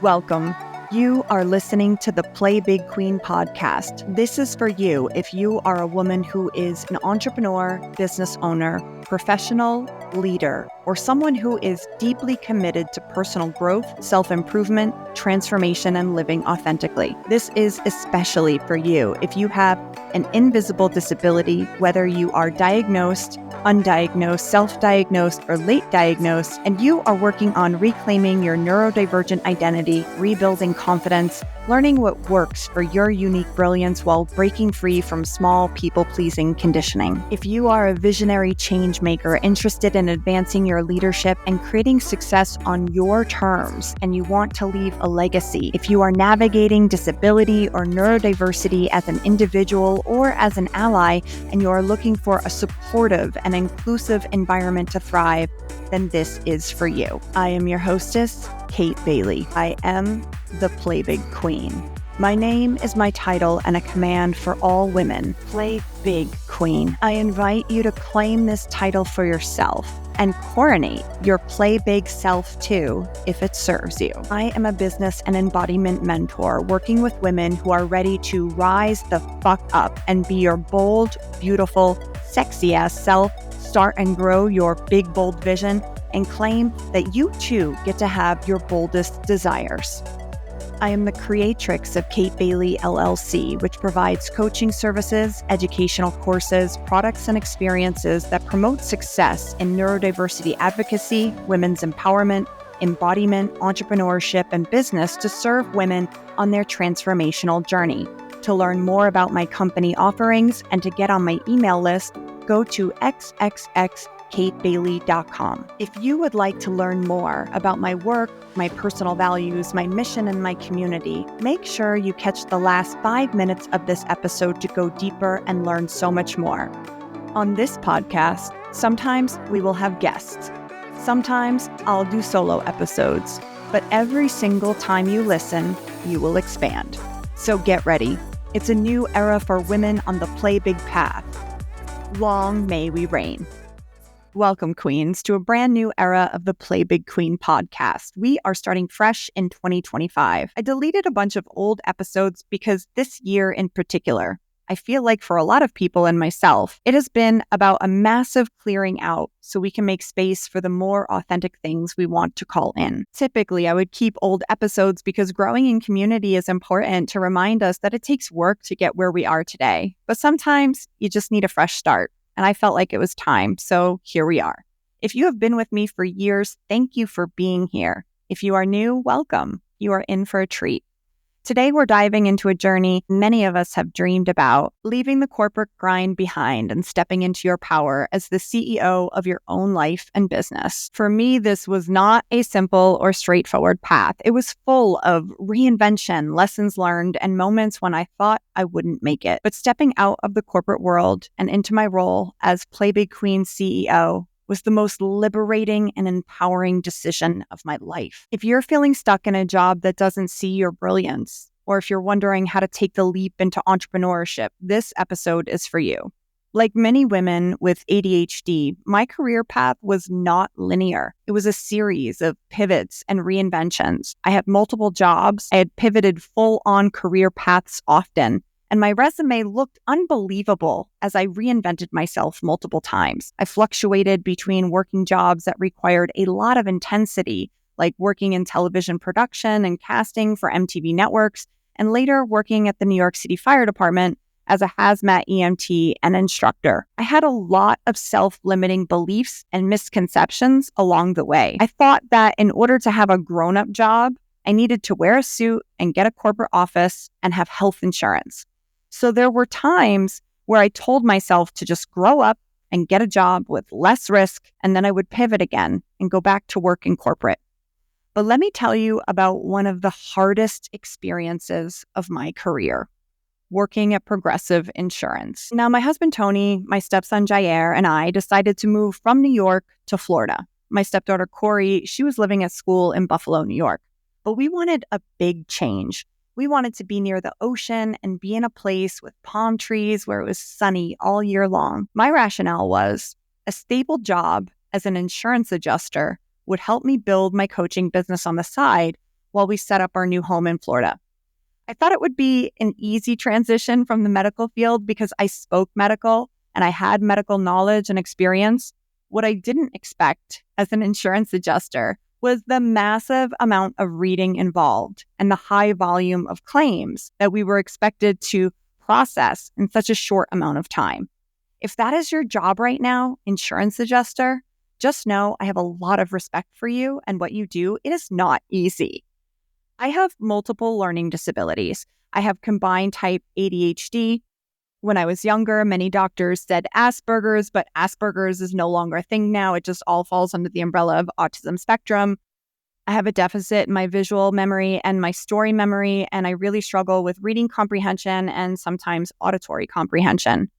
Welcome. You are listening to the Play Big Queen podcast. This is for you if you are a woman who is an entrepreneur, business owner, professional, leader, or someone who is deeply committed to personal growth, self-improvement, transformation, and living authentically. This is especially for you if you have an invisible disability, whether you are diagnosed, undiagnosed, self-diagnosed, or late diagnosed, and you are working on reclaiming your neurodivergent identity, rebuilding confidence, learning what works for your unique brilliance while breaking free from small people-pleasing conditioning. If you are a visionary change maker interested in advancing your leadership and creating success on your terms, and you want to leave a legacy, if you are navigating disability or neurodiversity as an individual or as an ally, and you are looking for a supportive and inclusive environment to thrive, then this is for you. I am your hostess, Kate Bailey. I am the Play Big Queen. My name is my title and a command for all women. Play Big Queen. I invite you to claim this title for yourself and coronate your Play Big self too, if it serves you. I am a business and embodiment mentor working with women who are ready to rise the fuck up and be your bold, beautiful, sexy ass self, start and grow your big, bold vision, and claim that you too get to have your boldest desires. I am the creatrix of Kate Bailey LLC, which provides coaching services, educational courses, products, and experiences that promote success in neurodiversity advocacy, women's empowerment, embodiment, entrepreneurship, and business to serve women on their transformational journey. To learn more about my company offerings and to get on my email list, go to xxxkatebailey.com. If you would like to learn more about my work, my personal values, my mission, and my community, make sure you catch the last 5 minutes of this episode to go deeper and learn so much more. On this podcast, sometimes we will have guests. Sometimes I'll do solo episodes, but every single time you listen, you will expand. So get ready. It's a new era for women on the Play Big path. Long may we reign. Welcome, Queens, to a brand new era of the Play Big Queen podcast. We are starting fresh in 2025. I deleted a bunch of old episodes because this year in particular, I feel like for a lot of people and myself, it has been about a massive clearing out so we can make space for the more authentic things we want to call in. Typically, I would keep old episodes because growing in community is important to remind us that it takes work to get where we are today. But sometimes you just need a fresh start. And I felt like it was time, so here we are. If you have been with me for years, thank you for being here. If you are new, welcome. You are in for a treat. Today, we're diving into a journey many of us have dreamed about, leaving the corporate grind behind and stepping into your power as the CEO of your own life and business. For me, this was not a simple or straightforward path. It was full of reinvention, lessons learned, and moments when I thought I wouldn't make it. But stepping out of the corporate world and into my role as Play Big Queen CEO was the most liberating and empowering decision of my life. If you're feeling stuck in a job that doesn't see your brilliance, or if you're wondering how to take the leap into entrepreneurship, this episode is for you. Like many women with ADHD, my career path was not linear. It was a series of pivots and reinventions. I had multiple jobs. I had pivoted full-on career paths often. And my resume looked unbelievable as I reinvented myself multiple times. I fluctuated between working jobs that required a lot of intensity, like working in television production and casting for MTV networks, and later working at the New York City Fire Department as a hazmat EMT and instructor. I had a lot of self-limiting beliefs and misconceptions along the way. I thought that in order to have a grown-up job, I needed to wear a suit and get a corporate office and have health insurance. So there were times where I told myself to just grow up and get a job with less risk, and then I would pivot again and go back to work in corporate. But let me tell you about one of the hardest experiences of my career, working at Progressive Insurance. Now, my husband, Tony, my stepson, Jair, and I decided to move from New York to Florida. My stepdaughter, Corey, she was living at school in Buffalo, New York. But we wanted a big change. We wanted to be near the ocean and be in a place with palm trees where it was sunny all year long. My rationale was a stable job as an insurance adjuster would help me build my coaching business on the side while we set up our new home in Florida. I thought it would be an easy transition from the medical field because I spoke medical and I had medical knowledge and experience. What I didn't expect as an insurance adjuster was the massive amount of reading involved and the high volume of claims that we were expected to process in such a short amount of time. If that is your job right now, insurance adjuster, just know I have a lot of respect for you and what you do. It is not easy. I have multiple learning disabilities. I have combined type ADHD. When I was younger, many doctors said Asperger's, but Asperger's is no longer a thing now. It just all falls under the umbrella of autism spectrum. I have a deficit in my visual memory and my story memory, and I really struggle with reading comprehension and sometimes auditory comprehension.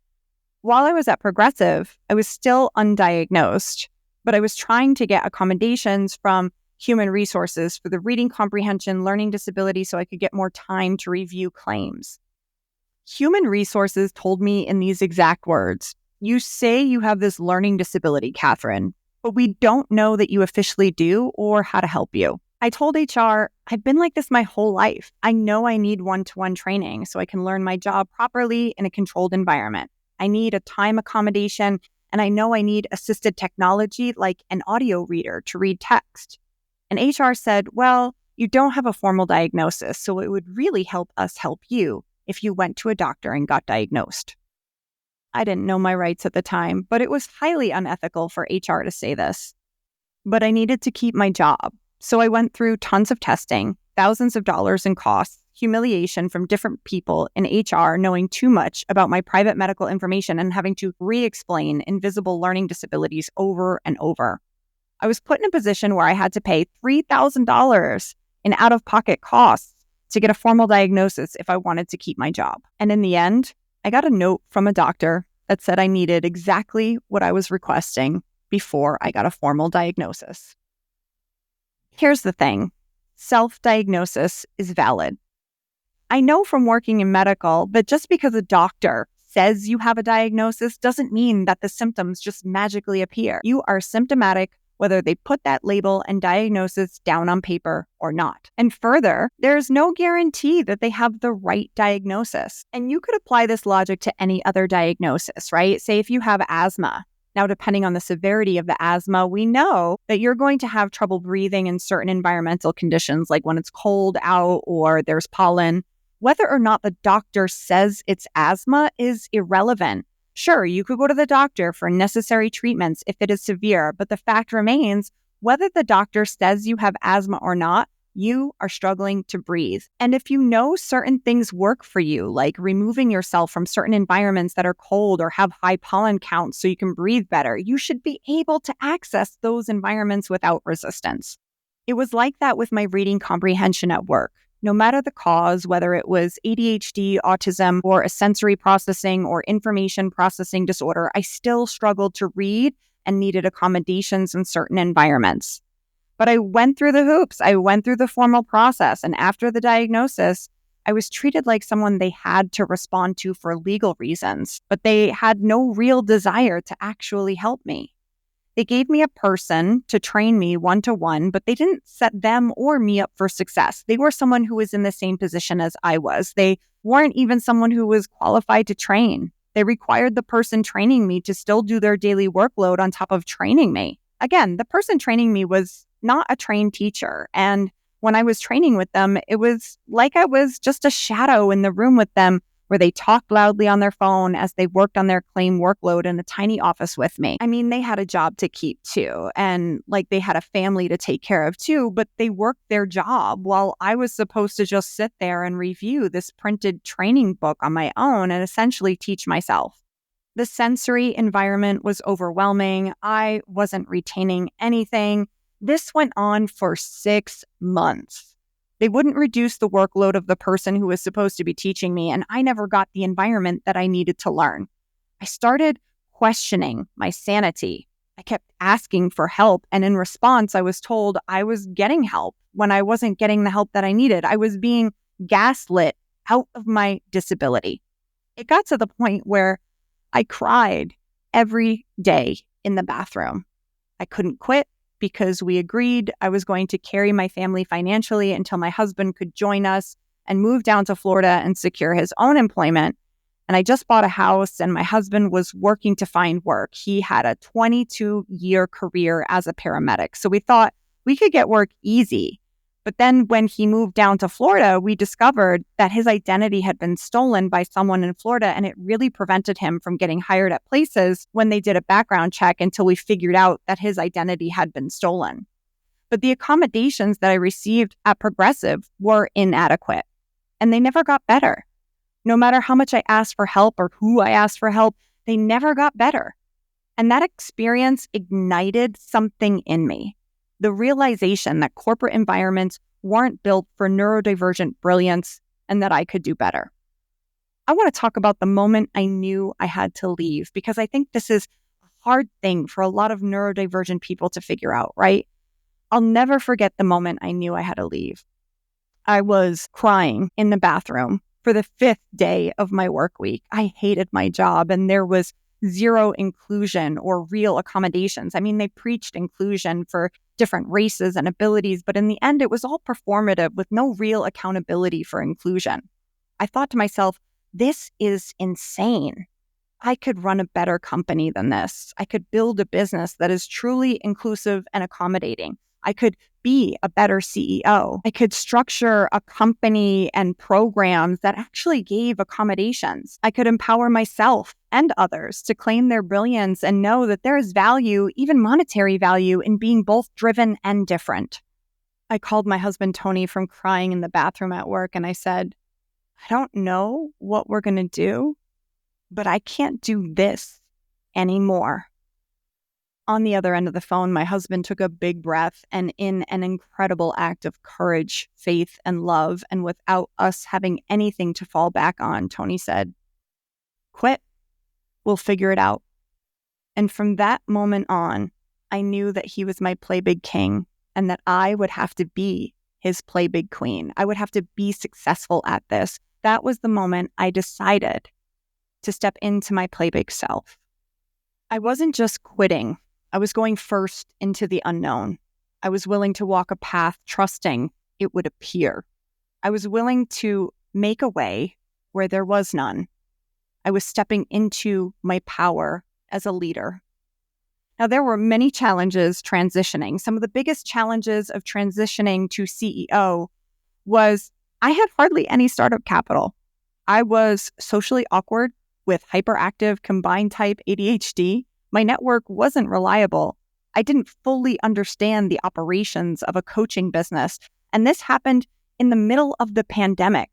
While I was at Progressive, I was still undiagnosed, but I was trying to get accommodations from human resources for the reading comprehension learning disability so I could get more time to review claims. Human resources told me in these exact words, "You say you have this learning disability, Catherine, but we don't know that you officially do or how to help you." I told HR, "I've been like this my whole life. I know I need one-to-one training so I can learn my job properly in a controlled environment. I need a time accommodation, and I know I need assisted technology like an audio reader to read text." And HR said, "Well, you don't have a formal diagnosis, so it would really help us help you if you went to a doctor and got diagnosed." I didn't know my rights at the time, but it was highly unethical for HR to say this. But I needed to keep my job, so I went through tons of testing, thousands of dollars in costs, humiliation from different people in HR knowing too much about my private medical information and having to re-explain invisible learning disabilities over and over. I was put in a position where I had to pay $3,000 in out-of-pocket costs to get a formal diagnosis if I wanted to keep my job. And in the end, I got a note from a doctor that said I needed exactly what I was requesting before I got a formal diagnosis. Here's the thing. Self-diagnosis is valid. I know from working in medical that just because a doctor says you have a diagnosis doesn't mean that the symptoms just magically appear. You are symptomatic whether they put that label and diagnosis down on paper or not. And further, there's no guarantee that they have the right diagnosis. And you could apply this logic to any other diagnosis, right? Say if you have asthma. Now, depending on the severity of the asthma, we know that you're going to have trouble breathing in certain environmental conditions, like when it's cold out or there's pollen. Whether or not the doctor says it's asthma is irrelevant. Sure, you could go to the doctor for necessary treatments if it is severe, but the fact remains, whether the doctor says you have asthma or not, you are struggling to breathe. And if you know certain things work for you, like removing yourself from certain environments that are cold or have high pollen counts so you can breathe better, you should be able to access those environments without resistance. It was like that with my reading comprehension at work. No matter the cause, whether it was ADHD, autism, or a sensory processing or information processing disorder, I still struggled to read and needed accommodations in certain environments. But I went through the hoops. I went through the formal process. And after the diagnosis, I was treated like someone they had to respond to for legal reasons, but they had no real desire to actually help me. They gave me a person to train me one-to-one, but they didn't set them or me up for success. They were someone who was in the same position as I was. They weren't even someone who was qualified to train. They required the person training me to still do their daily workload on top of training me. Again, the person training me was not a trained teacher. And when I was training with them, it was like I was just a shadow in the room with them, where they talked loudly on their phone as they worked on their claim workload in a tiny office with me. I mean, they had a job to keep too, and they had a family to take care of too, but they worked their job while I was supposed to just sit there and review this printed training book on my own and essentially teach myself. The sensory environment was overwhelming. I wasn't retaining anything. This went on for 6 months. They wouldn't reduce the workload of the person who was supposed to be teaching me, and I never got the environment that I needed to learn. I started questioning my sanity. I kept asking for help, and in response, I was told I was getting help when I wasn't getting the help that I needed. I was being gaslit out of my disability. It got to the point where I cried every day in the bathroom. I couldn't quit because we agreed I was going to carry my family financially until my husband could join us and move down to Florida and secure his own employment. And I just bought a house and my husband was working to find work. He had a 22-year career as a paramedic. So we thought we could get work easy. But then when he moved down to Florida, we discovered that his identity had been stolen by someone in Florida, and it really prevented him from getting hired at places when they did a background check until we figured out that his identity had been stolen. But the accommodations that I received at Progressive were inadequate, and they never got better. No matter how much I asked for help or who I asked for help, they never got better. And that experience ignited something in me. The realization that corporate environments weren't built for neurodivergent brilliance and that I could do better. I want to talk about the moment I knew I had to leave, because I think this is a hard thing for a lot of neurodivergent people to figure out, right? I'll never forget the moment I knew I had to leave. I was crying in the bathroom for the 5th day of my work week. I hated my job and there was zero inclusion or real accommodations. I mean, they preached inclusion for different races and abilities, but in the end, it was all performative with no real accountability for inclusion. I thought to myself, this is insane. I could run a better company than this. I could build a business that is truly inclusive and accommodating. I could be a better CEO. I could structure a company and programs that actually gave accommodations. I could empower myself and others to claim their brilliance and know that there is value, even monetary value, in being both driven and different. I called my husband, Tony, from crying in the bathroom at work, and I said, I don't know what we're going to do, but I can't do this anymore. On the other end of the phone, my husband took a big breath, and in an incredible act of courage, faith, and love, and without us having anything to fall back on, Tony said, quit. We'll figure it out. And from that moment on, I knew that he was my play big king and that I would have to be his play big queen. I would have to be successful at this. That was the moment I decided to step into my play big self. I wasn't just quitting. I was going first into the unknown. I was willing to walk a path trusting it would appear. I was willing to make a way where there was none. I was stepping into my power as a leader. Now, there were many challenges transitioning. Some of the biggest challenges of transitioning to CEO was I had hardly any startup capital. I was socially awkward with hyperactive combined type ADHD. My network wasn't reliable. I didn't fully understand the operations of a coaching business. And this happened in the middle of the pandemic,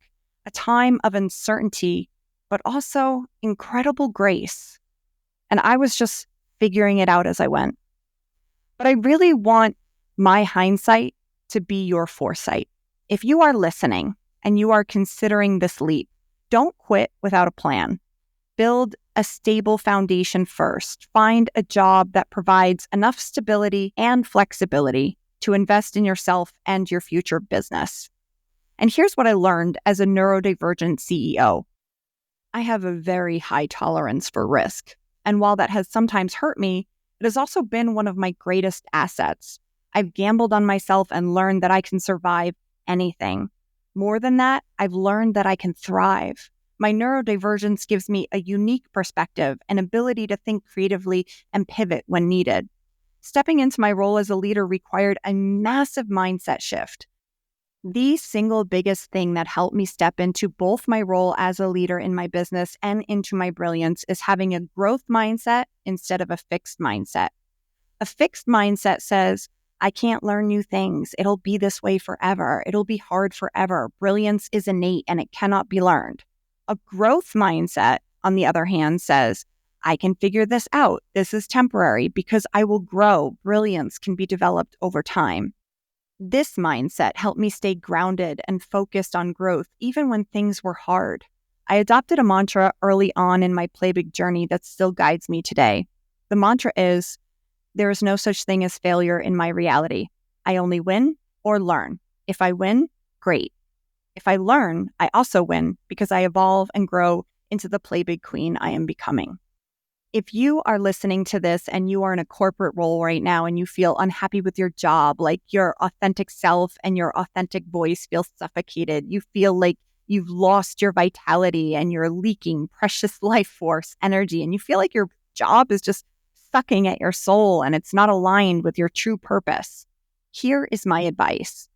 a time of uncertainty, but also incredible grace. And I was just figuring it out as I went. But I really want my hindsight to be your foresight. If you are listening and you are considering this leap, don't quit without a plan. Build a stable foundation first. Find a job that provides enough stability and flexibility to invest in yourself and your future business. And here's what I learned as a neurodivergent CEO. I have a very high tolerance for risk. And while that has sometimes hurt me, it has also been one of my greatest assets. I've gambled on myself and learned that I can survive anything. More than that, I've learned that I can thrive. My neurodivergence gives me a unique perspective and ability to think creatively and pivot when needed. Stepping into my role as a leader required a massive mindset shift. The single biggest thing that helped me step into both my role as a leader in my business and into my brilliance is having a growth mindset instead of a fixed mindset. A fixed mindset says, I can't learn new things. It'll be this way forever. It'll be hard forever. Brilliance is innate and it cannot be learned. A growth mindset, on the other hand, says, I can figure this out. This is temporary because I will grow. Brilliance can be developed over time. This mindset helped me stay grounded and focused on growth, even when things were hard. I adopted a mantra early on in my Play Big journey that still guides me today. The mantra is, there is no such thing as failure in my reality. I only win or learn. If I win, great. If I learn, I also win because I evolve and grow into the Play Big queen I am becoming. If you are listening to this and you are in a corporate role right now and you feel unhappy with your job, like your authentic self and your authentic voice feels suffocated, you feel like you've lost your vitality and you're leaking precious life force energy, and you feel like your job is just sucking at your soul and it's not aligned with your true purpose, here is my advice.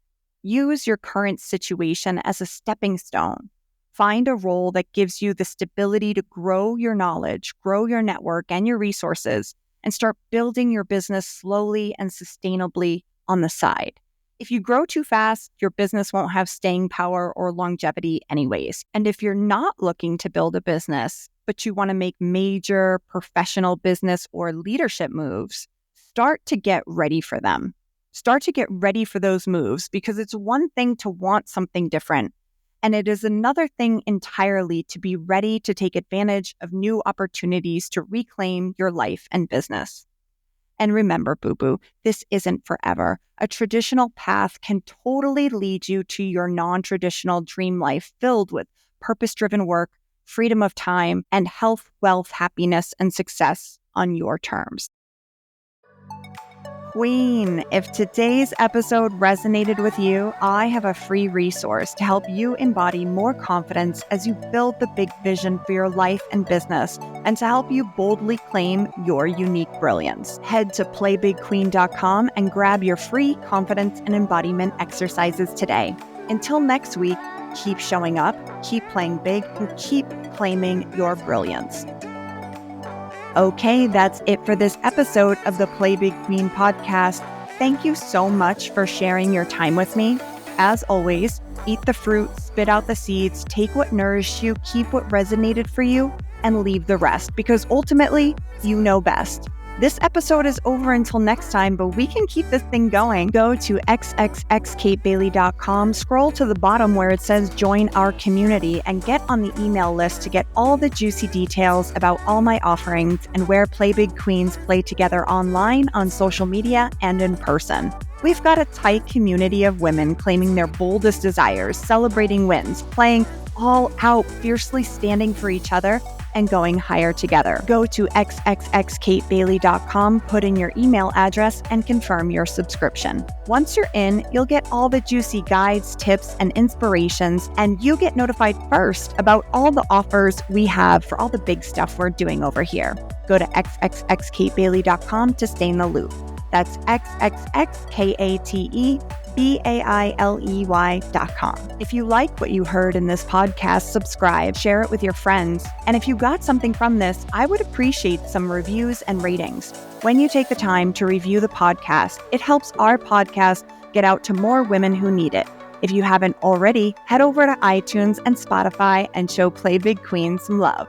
Use your current situation as a stepping stone. Find a role that gives you the stability to grow your knowledge, grow your network and your resources, and start building your business slowly and sustainably on the side. If you grow too fast, your business won't have staying power or longevity anyways. And if you're not looking to build a business, but you want to make major professional business or leadership moves, start to get ready for them. Start to get ready for those moves, because it's one thing to want something different, and it is another thing entirely to be ready to take advantage of new opportunities to reclaim your life and business. And remember, boo-boo, this isn't forever. A traditional path can totally lead you to your non-traditional dream life filled with purpose-driven work, freedom of time, and health, wealth, happiness, and success on your terms. Queen, if today's episode resonated with you, I have a free resource to help you embody more confidence as you build the big vision for your life and business, and to help you boldly claim your unique brilliance. Head to playbigqueen.com and grab your free confidence and embodiment exercises today. Until next week, keep showing up, keep playing big, and keep claiming your brilliance. Okay, that's it for this episode of the Play Big Queen podcast. Thank you so much for sharing your time with me. As always, eat the fruit, spit out the seeds, take what nourished you, keep what resonated for you, and leave the rest, because ultimately, you know best. This episode is over until next time, but we can keep this thing going. Go to xxxkatebailey.com, scroll to the bottom where it says join our community, and get on the email list to get all the juicy details about all my offerings and where Play Big Queens play together online, on social media, and in person. We've got a tight community of women claiming their boldest desires, celebrating wins, playing all out, fiercely standing for each other, and going higher together. Go to xxxkatebailey.com, put in your email address, and confirm your subscription. Once you're in, you'll get all the juicy guides, tips, and inspirations, and you get notified first about all the offers we have for all the big stuff we're doing over here. Go to xxxkatebailey.com to stay in the loop. That's xxxkatebailey.com. If you like what you heard in this podcast, subscribe, share it with your friends. And if you got something from this, I would appreciate some reviews and ratings. When you take the time to review the podcast, it helps our podcast get out to more women who need it. If you haven't already, head over to iTunes and Spotify and show Play Big Queen some love.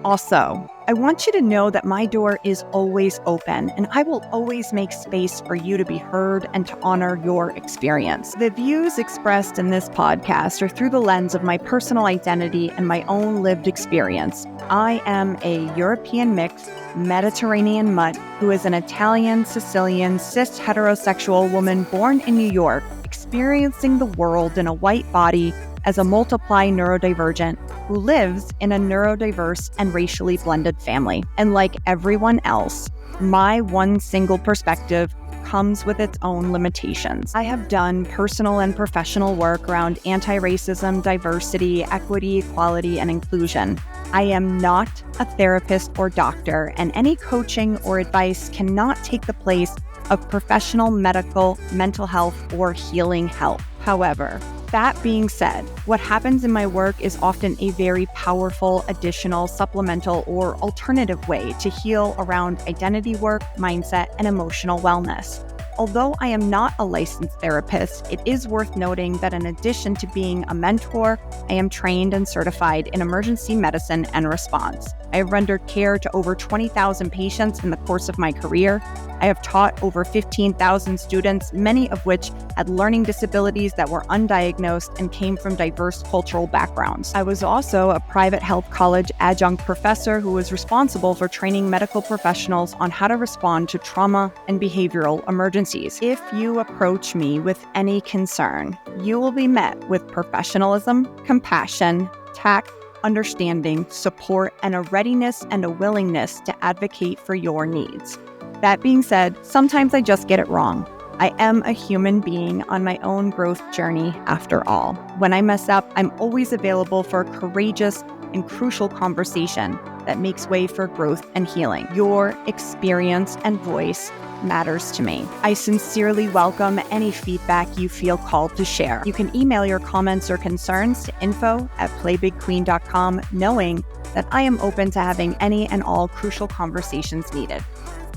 Also, I want you to know that my door is always open, and I will always make space for you to be heard and to honor your experience. The views expressed in this podcast are through the lens of my personal identity and my own lived experience. I am a European mix, Mediterranean mutt who is an Italian, Sicilian, cis heterosexual woman born in New York, experiencing the world in a white body as a multiply neurodivergent who lives in a neurodiverse and racially blended family. And like everyone else, my one single perspective comes with its own limitations. I have done personal and professional work around anti-racism, diversity, equity, equality, and inclusion. I am not a therapist or doctor, and any coaching or advice cannot take the place of professional medical, mental health, or healing help. However, that being said, what happens in my work is often a very powerful, additional, supplemental, or alternative way to heal around identity work, mindset, and emotional wellness. Although I am not a licensed therapist, it is worth noting that in addition to being a mentor, I am trained and certified in emergency medicine and response. I have rendered care to over 20,000 patients in the course of my career. I have taught over 15,000 students, many of which had learning disabilities that were undiagnosed and came from diverse cultural backgrounds. I was also a private health college adjunct professor who was responsible for training medical professionals on how to respond to trauma and behavioral emergencies. If you approach me with any concern, you will be met with professionalism, compassion, tact, understanding, support, and a readiness and a willingness to advocate for your needs. That being said, sometimes I just get it wrong. I am a human being on my own growth journey after all. When I mess up, I'm always available for a courageous and crucial conversation that makes way for growth and healing. Your experience and voice matters to me. I sincerely welcome any feedback you feel called to share. You can email your comments or concerns to info@playbigqueen.com, knowing that I am open to having any and all crucial conversations needed.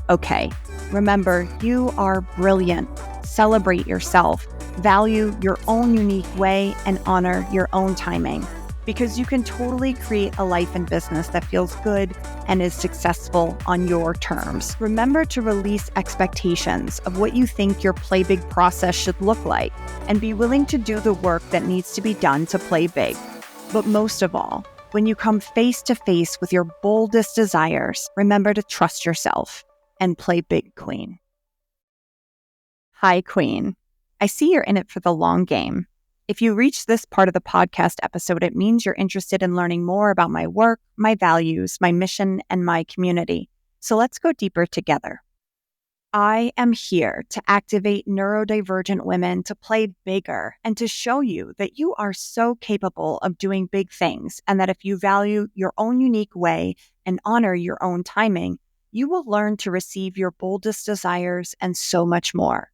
Okay, remember, you are brilliant. Celebrate yourself, value your own unique way, and honor your own timing. Because you can totally create a life and business that feels good and is successful on your terms. Remember to release expectations of what you think your play big process should look like, and be willing to do the work that needs to be done to play big. But most of all, when you come face to face with your boldest desires, remember to trust yourself and play big, Queen. Hi, Queen. I see you're in it for the long game. If you reach this part of the podcast episode, it means you're interested in learning more about my work, my values, my mission, and my community. So let's go deeper together. I am here to activate neurodivergent women to play bigger and to show you that you are so capable of doing big things, and that if you value your own unique way and honor your own timing, you will learn to receive your boldest desires and so much more.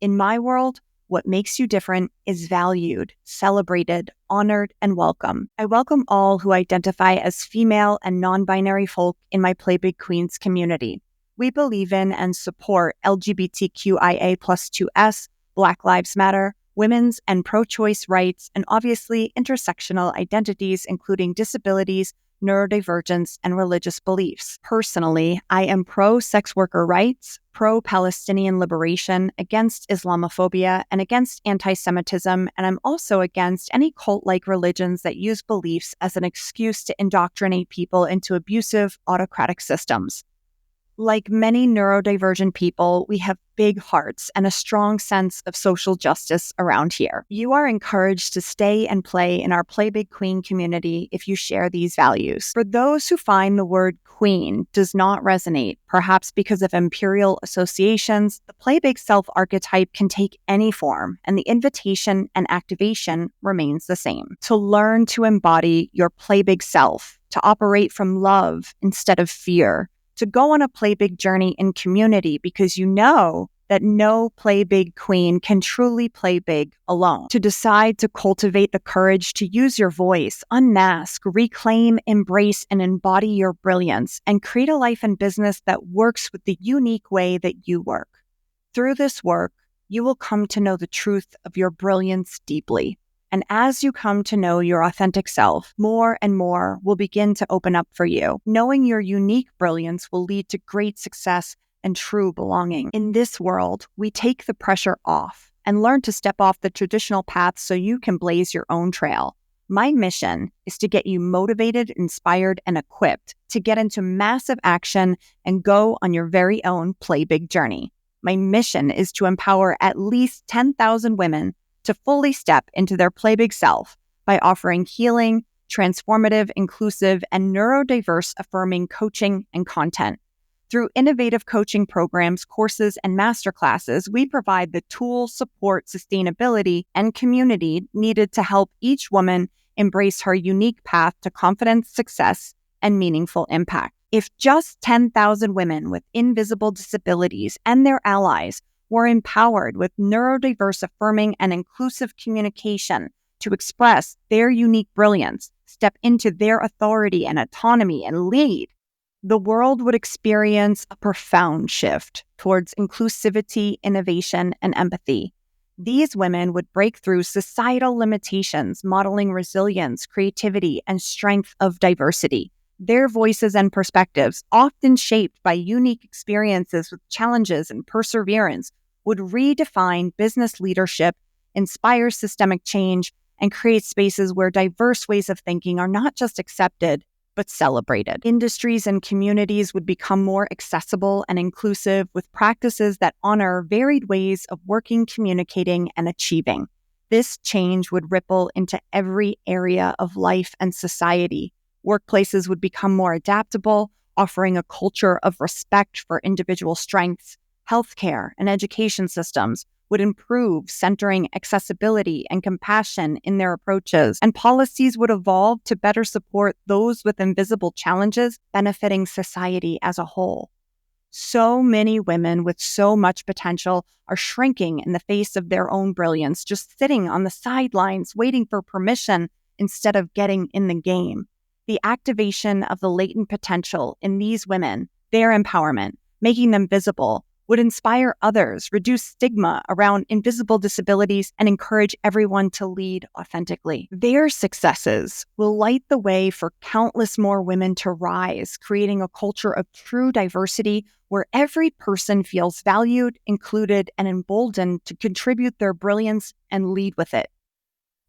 In my world, what makes you different is valued, celebrated, honored, and welcome. I welcome all who identify as female and non-binary folk in my Play Big Queens community. We believe in and support LGBTQIA+2S, Black Lives Matter, women's and pro-choice rights, and obviously intersectional identities, including disabilities, neurodivergence, and religious beliefs. Personally, I am pro-sex worker rights, pro-Palestinian liberation, against Islamophobia, and against anti-Semitism, and I'm also against any cult-like religions that use beliefs as an excuse to indoctrinate people into abusive, autocratic systems. Like many neurodivergent people, we have big hearts and a strong sense of social justice around here. You are encouraged to stay and play in our Play Big Queen community if you share these values. For those who find the word queen does not resonate, perhaps because of imperial associations, the Play Big self archetype can take any form, and the invitation and activation remains the same. To learn to embody your Play Big self, to operate from love instead of fear, to go on a play big journey in community because you know that no play big queen can truly play big alone. To decide to cultivate the courage to use your voice, unmask, reclaim, embrace, and embody your brilliance, and create a life and business that works with the unique way that you work. Through this work, you will come to know the truth of your brilliance deeply. And as you come to know your authentic self, more and more will begin to open up for you. Knowing your unique brilliance will lead to great success and true belonging. In this world, we take the pressure off and learn to step off the traditional path so you can blaze your own trail. My mission is to get you motivated, inspired, and equipped to get into massive action and go on your very own Play Big journey. My mission is to empower at least 10,000 women to fully step into their Play Big self by offering healing, transformative, inclusive, and neurodiverse affirming coaching and content. Through innovative coaching programs, courses, and masterclasses, we provide the tools, support, sustainability, and community needed to help each woman embrace her unique path to confidence, success, and meaningful impact. If just 10,000 women with invisible disabilities and their allies were empowered with neurodiverse affirming and inclusive communication to express their unique brilliance, step into their authority and autonomy, and lead, the world would experience a profound shift towards inclusivity, innovation, and empathy. These women would break through societal limitations, modeling resilience, creativity, and strength of diversity. Their voices and perspectives, often shaped by unique experiences with challenges and perseverance, would redefine business leadership, inspire systemic change, and create spaces where diverse ways of thinking are not just accepted, but celebrated. Industries and communities would become more accessible and inclusive, with practices that honor varied ways of working, communicating, and achieving. This change would ripple into every area of life and society. Workplaces would become more adaptable, offering a culture of respect for individual strengths. Healthcare and education systems would improve, centering accessibility and compassion in their approaches, and policies would evolve to better support those with invisible challenges, benefiting society as a whole. So many women with so much potential are shrinking in the face of their own brilliance, just sitting on the sidelines waiting for permission instead of getting in the game. The activation of the latent potential in these women, their empowerment, making them visible, would inspire others, reduce stigma around invisible disabilities, and encourage everyone to lead authentically. Their successes will light the way for countless more women to rise, creating a culture of true diversity where every person feels valued, included, and emboldened to contribute their brilliance and lead with it.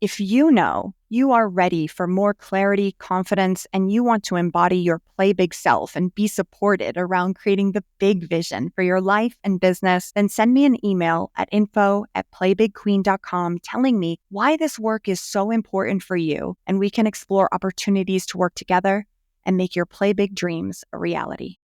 If you know you are ready for more clarity, confidence, and you want to embody your play big self and be supported around creating the big vision for your life and business, then send me an email at info@playbigqueen.com telling me why this work is so important for you, and we can explore opportunities to work together and make your play big dreams a reality.